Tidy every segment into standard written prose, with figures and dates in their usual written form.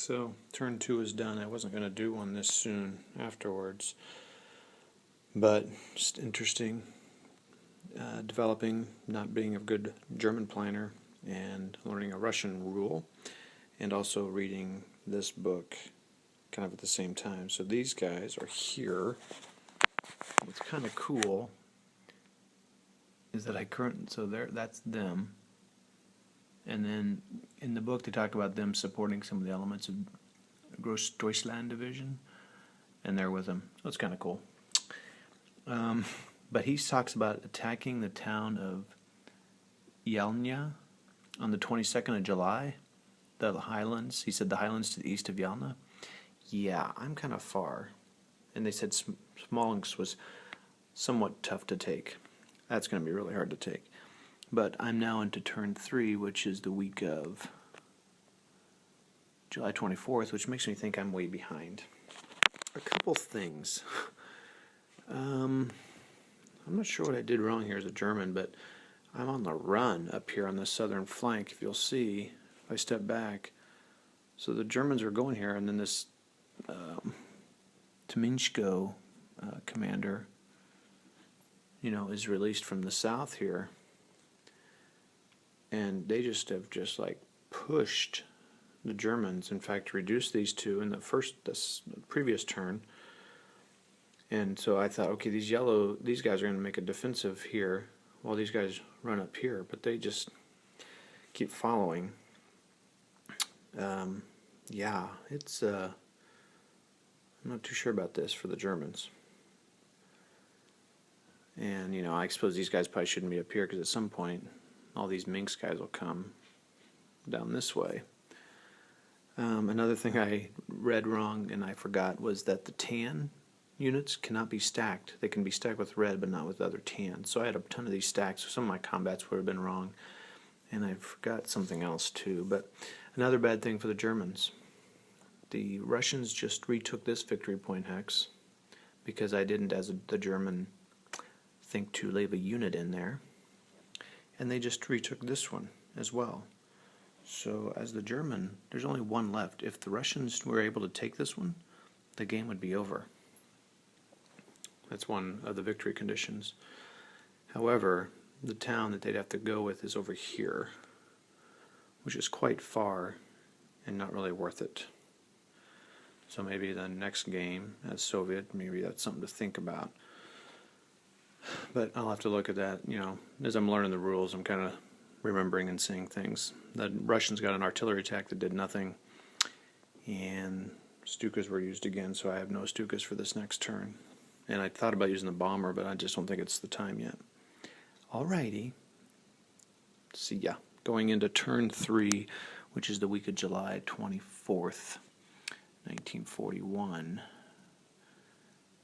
So turn 2 is done. I wasn't going to do one this soon afterwards, but just interesting. Developing, not being a good German planner, and learning a Russian rule, and also reading this book kind of at the same time. So these guys are here. What's kind of cool is that that's them. And then in the book they talk about them supporting some of the elements of Großdeutschland division, and they're with them. So it's kind of cool. But he talks about attacking the town of Yelnya on the 22nd of July, the highlands. He said the highlands to the east of Yelnya. Yeah, I'm kind of far. And they said Smolensk was somewhat tough to take. That's going to be really hard to take. But I'm now into turn 3, which is the week of July 24th, which makes me think I'm way behind. A couple things. I'm not sure what I did wrong here as a German, but I'm on the run up here on the southern flank, if you'll see, if I step back. So the Germans are going here, and then this Tominsko commander, is released from the south here. And they just have pushed the Germans. In fact, reduced these two in the previous turn. And so I thought, okay, these guys are going to make a defensive here while these guys run up here. But they just keep following. Yeah, it's I'm not too sure about this for the Germans. And, I suppose these guys probably shouldn't be up here because at some point all these Minsk guys will come down this way. Another thing I read wrong and I forgot was that the tan units cannot be stacked. They can be stacked with red but not with other tan. So I had a ton of these stacked, so some of my combats would have been wrong. And I forgot something else too. But another bad thing for the Germans. The Russians just retook this victory point hex because I didn't, as the German, think to leave a unit in there. And they just retook this one as well. So as the German, there's only one left. If the Russians were able to take this one, the game would be over. That's one of the victory conditions. However, the town that they'd have to go with is over here, which is quite far and not really worth it. So maybe the next game as Soviet, maybe that's something to think about. But I'll have to look at that, as I'm learning the rules, I'm kind of remembering and seeing things. The Russians got an artillery attack that did nothing, and Stukas were used again, so I have no Stukas for this next turn. And I thought about using the bomber, but I just don't think it's the time yet. Alrighty. See ya. Going into turn 3, which is the week of July 24th, 1941.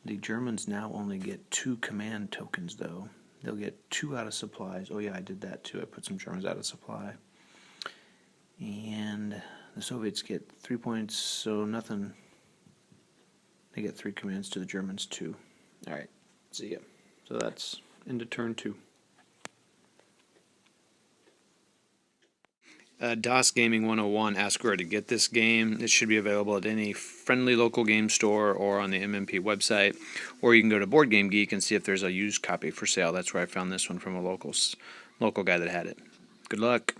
The Germans now only get 2 command tokens, though. They'll get 2 out of supplies. Oh, yeah, I did that, too. I put some Germans out of supply. And the Soviets get 3 points, so nothing. They get 3 commands to the Germans, 2. All right, see ya. So that's into turn 2. DOS Gaming 101 asked where to get this game. It should be available at any friendly local game store or on the MMP website, or you can go to Board Game Geek and see if there's a used copy for sale. That's where I found this one from a local guy that had it. Good luck.